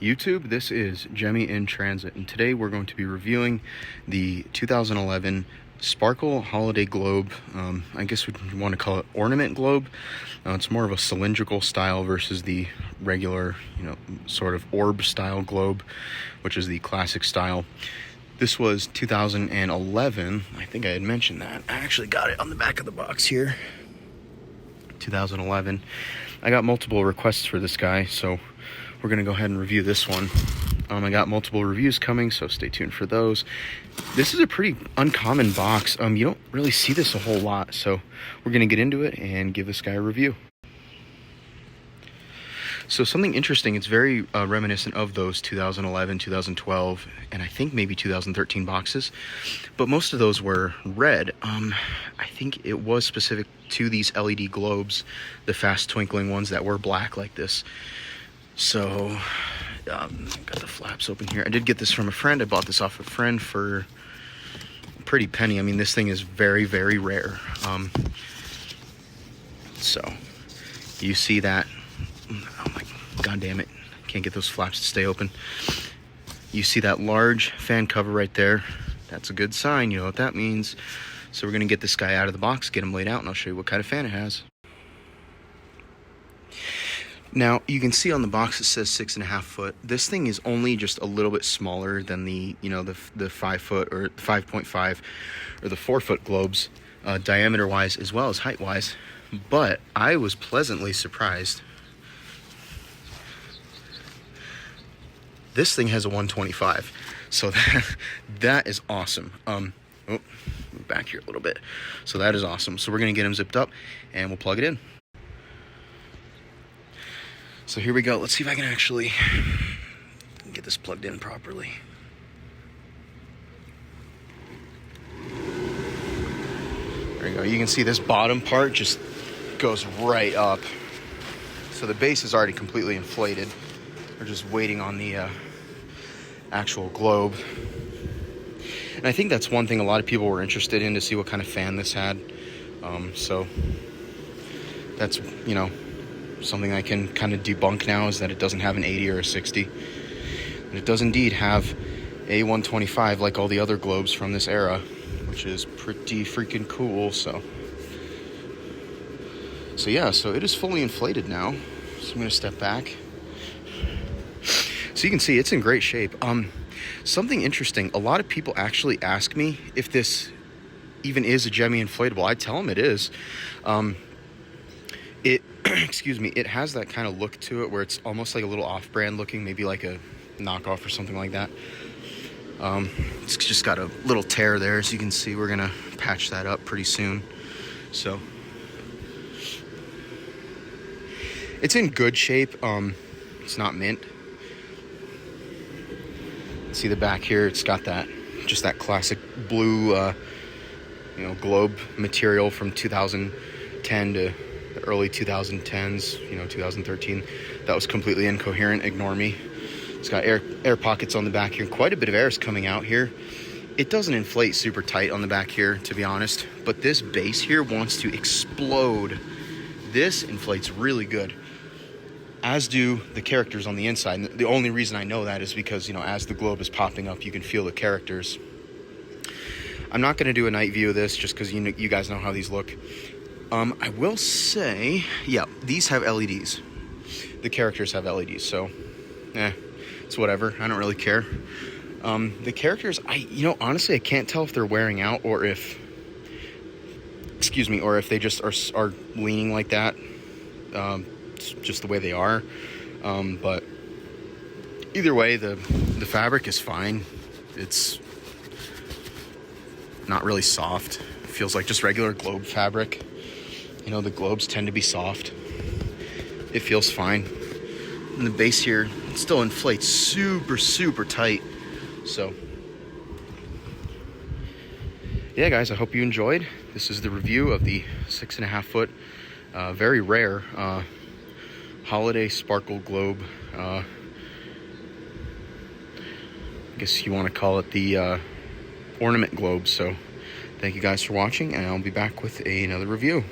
YouTube, this is Gemmy in transit, and today we're going to be reviewing the 2011 Sparkle Holiday Globe. I guess we want to call it ornament globe. It's more of a cylindrical style versus the regular, sort of orb style globe, which is the classic style. This was 2011. I think I had mentioned that. I actually got it on the back of the box here. 2011. I got multiple requests for this guy, so we're going to go ahead and review this one. I got multiple reviews coming, so stay tuned for those. This is a pretty uncommon box. You don't really see this a whole lot, so we're going to get into it and give this guy a review. So something interesting, it's very reminiscent of those 2011, 2012, and I think maybe 2013 boxes, but most of those were red. I think it was specific to these LED globes, the fast twinkling ones that were black like this. So, got the flaps open here. I did get this from a friend. I bought this off a friend for a pretty penny. I mean, this thing is very, very rare. So, you see that. Oh my god damn it. Can't get those flaps to stay open. You see that large fan cover right there. That's a good sign. You know what that means. So we're going to get this guy out of the box, get him laid out, and I'll show you what kind of fan it has. Now, you can see on the box it says 6.5 foot. This thing is only just a little bit smaller than the 5 foot or 5.5 or the 4 foot globes, diameter-wise as well as height-wise. But I was pleasantly surprised. This thing has a 125, so that is awesome. Move back here a little bit. So that is awesome. So we're gonna get him zipped up and we'll plug it in. So here we go. Let's see if I can actually get this plugged in properly. There you go. You can see this bottom part just goes right up. So the base is already completely inflated. We're just waiting on the actual globe. And I think that's one thing a lot of people were interested in, to see what kind of fan this had. So that's, something I can kind of debunk now, is that it doesn't have an 80 or a 60. And it does indeed have a 125 like all the other globes from this era, which is pretty freaking cool. So yeah, so it is fully inflated now. So I'm going to step back. So you can see it's in great shape. Something interesting, a lot of people actually ask me if this even is a Gemmy inflatable. I tell them it is. Excuse me, it has that kind of look to it where it's almost like a little off-brand looking, maybe like a knockoff or something like that. It's just got a little tear there, as you can see. We're gonna patch that up pretty soon. So it's in good shape. It's not mint. See the back here, it's got just that classic blue globe material from 2010 to the early 2010s, 2013. That was completely incoherent, ignore me. It's got air pockets on the back here. Quite a bit of air is coming out here. It doesn't inflate super tight on the back here, to be honest, but this base here wants to explode. This inflates really good, as do the characters on the inside. And the only reason I know that is because, as the globe is popping up, you can feel the characters. I'm not going to do a night view of this just because you guys know how these look. I will say, yeah, these have LEDs. The characters have LEDs, so, it's whatever. I don't really care. The characters, honestly, I can't tell if they're wearing out or if they just are leaning like that. It's just the way they are. But either way, the fabric is fine. It's not really soft. It feels like just regular globe fabric. The globes tend to be soft. It feels fine. And the base here, it still inflates super, super tight. So, yeah, guys, I hope you enjoyed. This is the review of the 6.5 foot, very rare Holiday Sparkle Globe. I guess you want to call it the ornament globe. So thank you guys for watching, and I'll be back with another review.